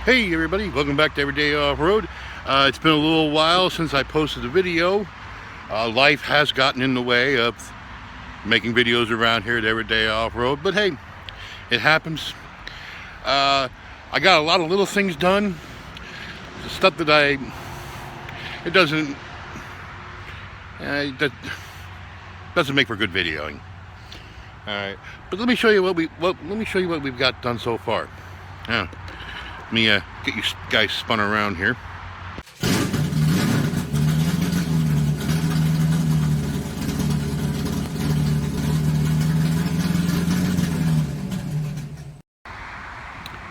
Hey everybody, welcome back to Everyday Off-Road. It's been a little while since I posted a video. Life has gotten in the way of making videos around here at Everyday Off-Road, but hey, it happens. I got a lot of little things done. Stuff that it doesn't make for good videoing. Alright, but let me show you what we've got done so far. Yeah. Let me get you guys spun around here.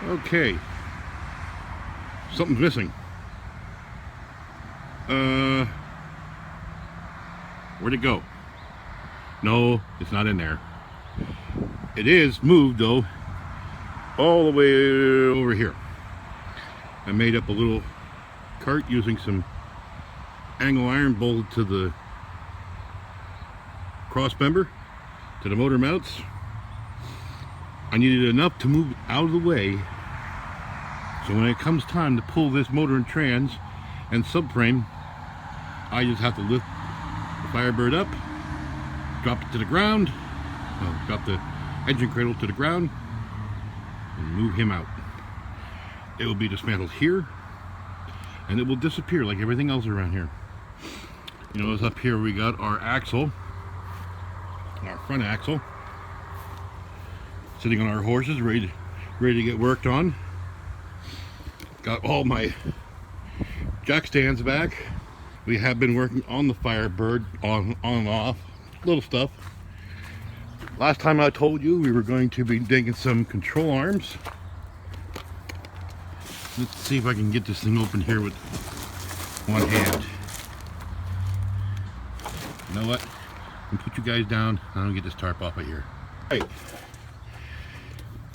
Okay. Something's missing. Where'd it go? No, it's not in there. It is moved though, all the way over here. I made up a little cart using some angle iron bolted to the cross member, to the motor mounts. I needed enough to move out of the way, so when it comes time to pull this motor and trans and subframe, I just have to lift the Firebird up, drop it to the ground, drop the engine cradle to the ground, and move him out. It will be dismantled here, and it will disappear like everything else around here. You notice up here we got our axle, our front axle, sitting on our horses, ready to get worked on. Got all my jack stands back. We have been working on the Firebird on and off, little stuff. Last time I told you we were going to be digging some control arms. Let's see if I can get this thing open here with one hand. You know what? I'm gonna put you guys down. I'm gonna get this tarp off of here. Right.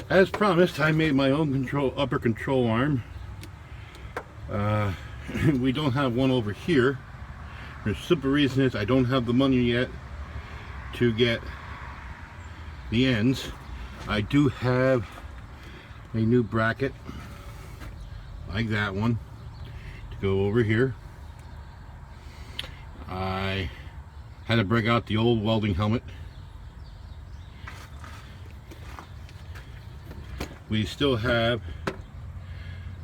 As promised, I made my own upper control arm. We don't have one over here. The simple reason is I don't have the money yet to get the ends. I do have a new bracket like that one to go over here. I had to break out the old welding helmet. We still have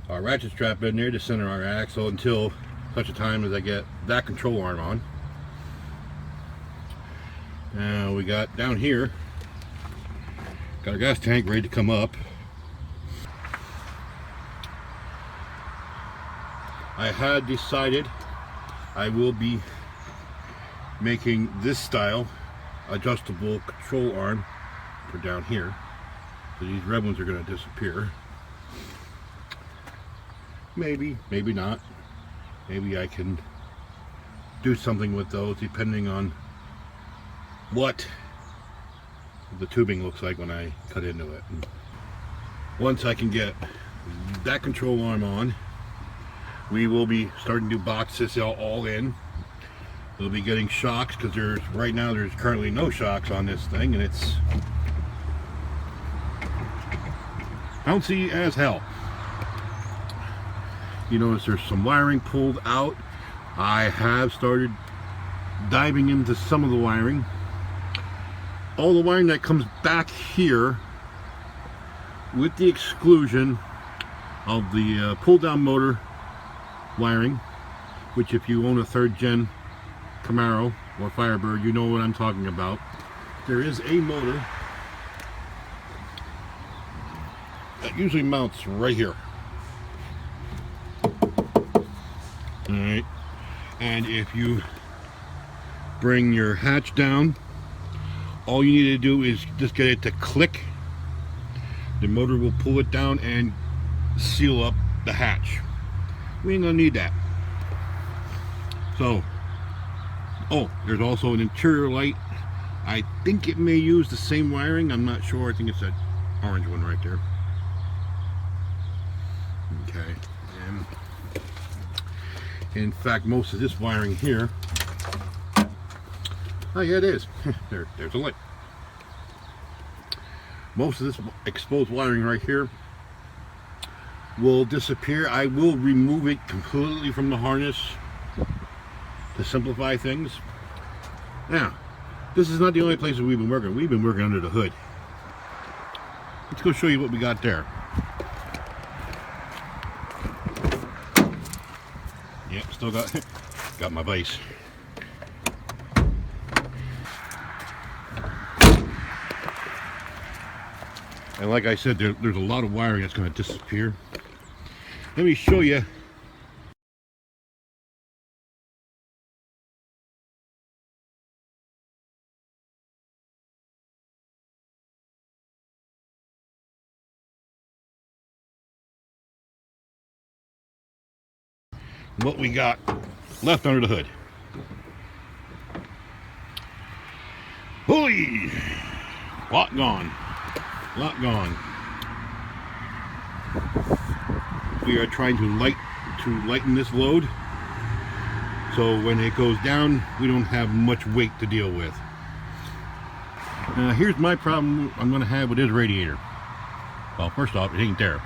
our ratchet strap in there to center our axle until such a time as I get that control arm on. Now we got down here, got our gas tank ready to come up. I had decided I will be making this style adjustable control arm for down here. So these red ones are going to disappear. Maybe, maybe not. Maybe I can do something with those depending on what the tubing looks like when I cut into it. And once I can get that control arm on, we will be starting to box this all in. We'll be getting shocks because right now there's currently no shocks on this thing, and it's bouncy as hell. You notice there's some wiring pulled out. I have started diving into some of the wiring. All the wiring that comes back here, with the exclusion of the pull-down motor wiring, which if you own a 3rd gen Camaro or Firebird, you know what I'm talking about. There is a motor that usually mounts right here. Alright, and if you bring your hatch down, all you need to do is just get it to click. The motor will pull it down and seal up the hatch. We ain't gonna need that. So, oh, there's also an interior light. I think it may use the same wiring. I'm not sure. I think it's that orange one right there. Okay. And in fact, most of this wiring here. Oh yeah, it is. There's a light. Most of this exposed wiring right here will disappear. I will remove it completely from the harness to simplify things. Now, this is not the only place that we've been working. We've been working under the hood. Let's go show you what we got there. Yep, still got my vise. And like I said, there's a lot of wiring that's going to disappear. Let me show you. What we got left under the hood. Holy! Lot gone. Lot gone. We are trying to lighten this load, so when it goes down, we don't have much weight to deal with. Here's my problem I'm going to have with this radiator. Well, first off, it ain't there.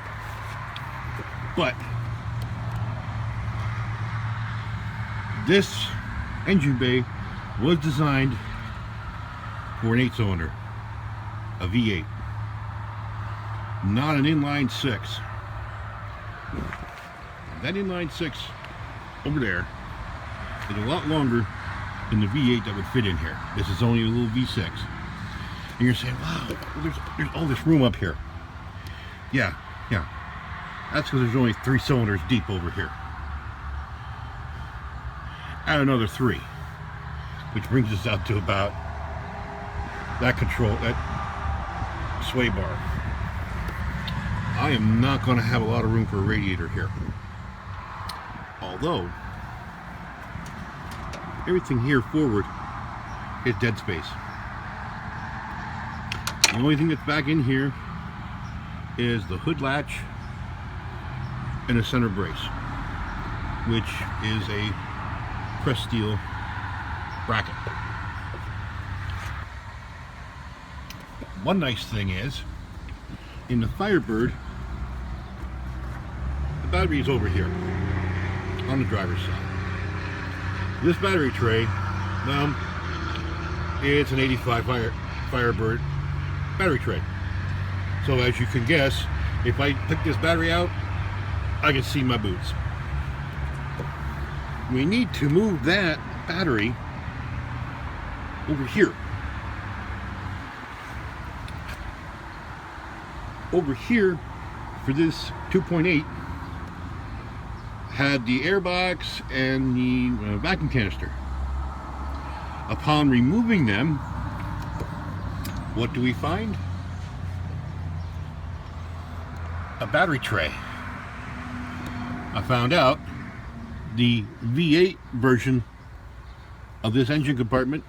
But this engine bay was designed for an 8-cylinder, a V8, not an inline 6. That inline 6 over there is a lot longer than the V8 that would fit in here. This is only a little V6. And you're saying, wow, there's all this room up here. Yeah. That's because there's only 3 cylinders deep over here. Add another 3, which brings us out to about that sway bar. I am not going to have a lot of room for a radiator here. Although, everything here forward is dead space. The only thing that's back in here is the hood latch and a center brace, which is a pressed steel bracket. One nice thing is, in the Jbird, the battery is over here on the driver's side. This battery tray, well, it's an 85 Jbird battery tray. So as you can guess, if I took this battery out, I can see my boots. We need to move that battery over here. Over here for this 2.8 had the airbox and the vacuum canister. Upon removing them, what do we find? A battery tray. I found out the V8 version of this engine compartment,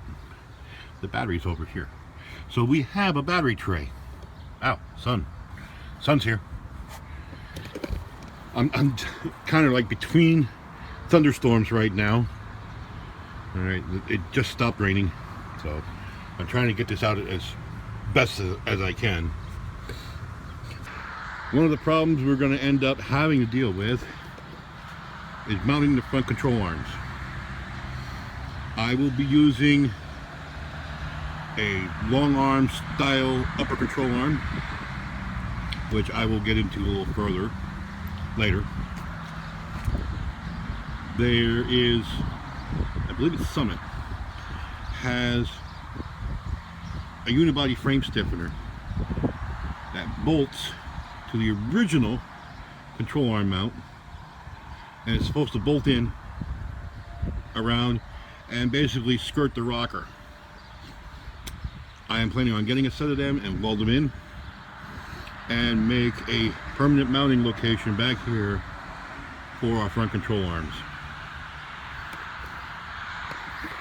the battery's over here. So we have a battery tray. Ow, sun's here. I'm kind of like between thunderstorms right now. All right, it just stopped raining, so I'm trying to get this out as best as I can. One of the problems we're going to end up having to deal with is mounting the front control arms. I will be using a long arm style upper control arm, which I will get into a little further later. There is, I believe it's Summit, has a unibody frame stiffener that bolts to the original control arm mount, and it's supposed to bolt in around and basically skirt the rocker. I am planning on getting a set of them and weld them in and make a permanent mounting location back here for our front control arms.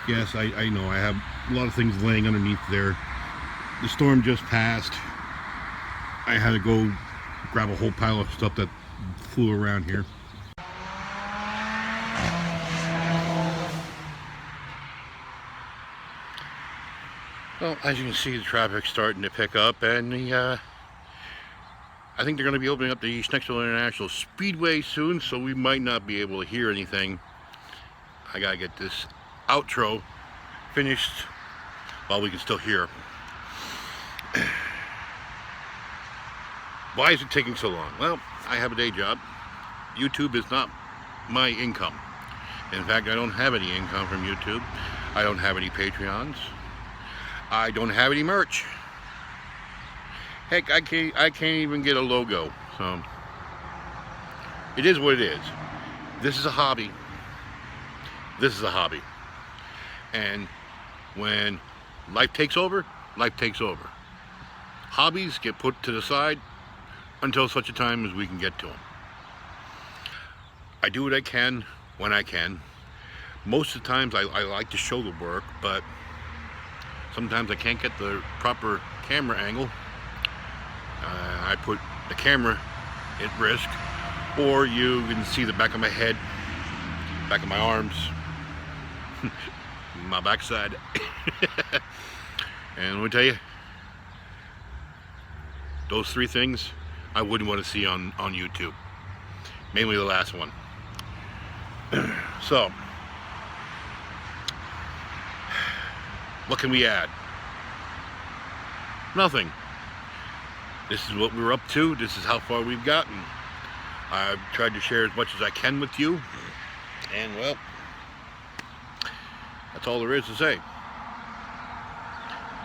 Yes, I know I have a lot of things laying underneath there. The storm just passed. I had to go grab a whole pile of stuff that flew around here. Well, as you can see, the traffic's starting to pick up, and the I think they're going to be opening up the East Nexville International Speedway soon, so we might not be able to hear anything. I gotta get this outro finished while we can still hear. Why is it taking so long? Well, I have a day job. YouTube is not my income. In fact, I don't have any income from YouTube. I don't have any Patreons. I don't have any merch. Heck, I can't even get a logo. So it is what it is. This is a hobby. This is a hobby. And when life takes over, life takes over. Hobbies get put to the side until such a time as we can get to them. I do what I can when I can. Most of the times I like to show the work, but sometimes I can't get the proper camera angle. I put the camera at risk, or you can see the back of my head, back of my arms, my backside. And let me tell you, those three things I wouldn't want to see on YouTube. Mainly the last one. So, what can we add? Nothing. This is what we're up to. This is how far we've gotten. I've tried to share as much as I can with you. And well, that's all there is to say.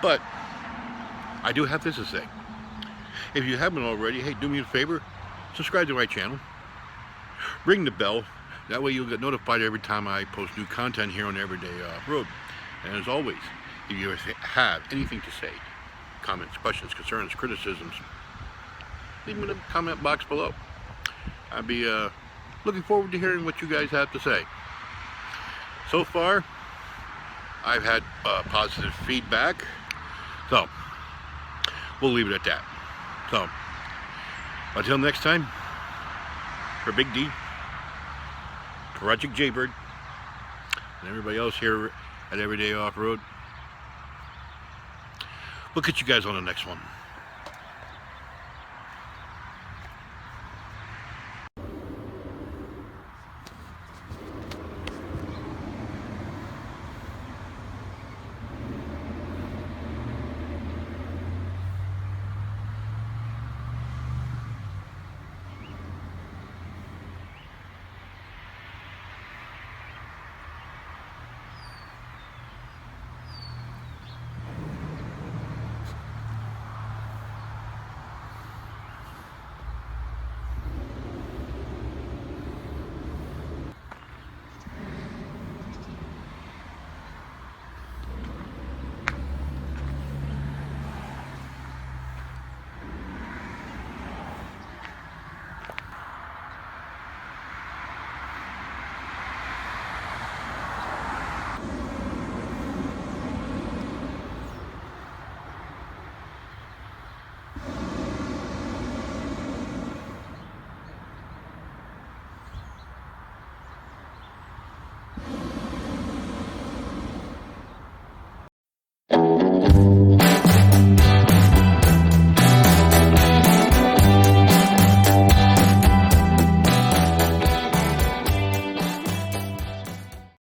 But I do have this to say. If you haven't already, hey, do me a favor, subscribe to my channel. Ring the bell. That way you'll get notified every time I post new content here on Everyday Off-Road. And as always, if you have anything to say, comments, questions, concerns, criticisms, leave them in the comment box below. I'd be looking forward to hearing what you guys have to say. So far, I've had positive feedback, so we'll leave it at that. So, until next time, for Big D, Project Jbird, and everybody else here at Everyday Off-Road, we'll catch you guys on the next one.